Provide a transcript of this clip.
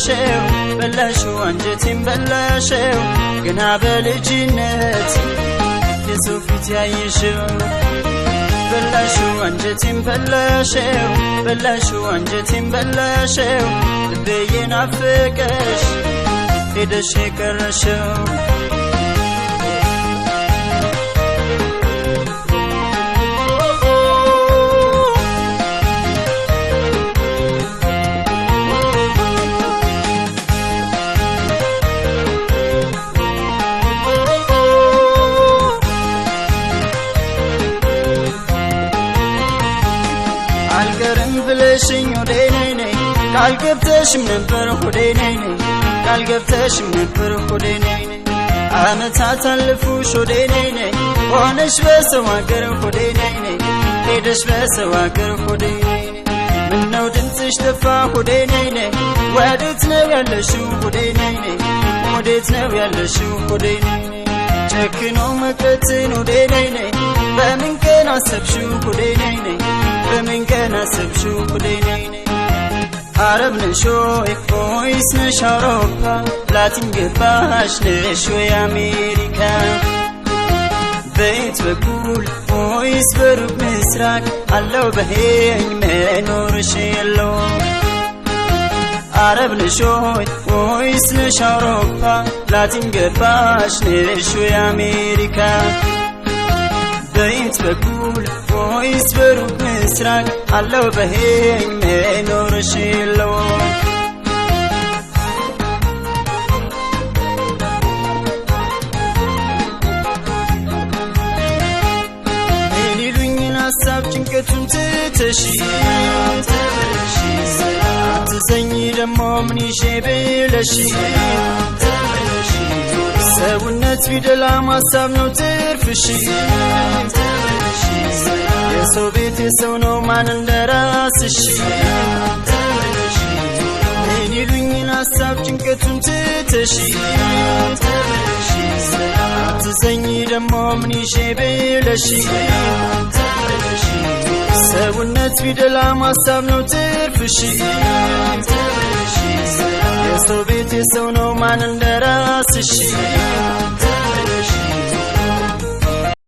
በላሽው አንጀቴን በላሽው ገና በልጅነት የሰው ፊት ያየሽው በላሽው አንጀቴን በላሽው አንጀቴን በላሽው ልቤ ናፈቀሽ ሄደሽ የቀረሽው አልቀርም ብለሽኝ ወዴ ነይ ነይ ቃል ገብተሽም ነበር ወዴ ነይ ነይ ቃል ገብተሽም ነበር ወዴ ነይ ነይ ዓመታት አለፉሽ ወዴ ነይ ነይ ሆነሽ በሰው አገር ወዴ ነይ ነይ ሄደሽ በሰው አገር ወዴ ነይ ነይ ምነው ድምፅሽ ጠፋ ወዴ ነይ ነይ ወዴት ነው ያለሽው ወዴ ነይ ነይ ወዴት ነው ያለሽው ወዴ ነይ ነይ ጨክኖ መቅረትን ወዴ ነይ ነይ በምን ቀን አሰብሽው ወዴ ነይ ነይ በምን ቀን አሰብሽው ወዴ ነይ ነይ አረብ ነሽ ወይስ ነሽ አውሮፓ ላቲን ገባሽ ነሽ ወይ አሜሪካ በየት በኩል ወይስ በሩቅ ምስራቅ አለው በሄኝ መኖርሽ የለው አረብ ነሽ ወይስ ነሽ አውሮፓ ላቲን ገባሽ ነሽ ወይ አሜሪካ በየት በኩል ወይስ በሩቅ ምስራቅ አለው በሄኝ መኖርሽ የለው ምን ይሉኝን ሀሳብ ጭንቀቱን ትተሽ ትዘኝ ደሞ ምን ይዤ ብለሽ ሰውነት ቢደላ ማሳብ ነው ትርፍሽ የሰው ቤት የሰው ነው ማን እንደራስሽ ምን ይሉኝን ሀሳብ ጭንቀቱን ትተሽ ትዘኝ ደሞ ምን ይዤ ብለሽ ሰውነት ቢደላ ማሳብ ነው ትርፍሽ የሰው ቤት የሰው ነው ማን እንደራስሽ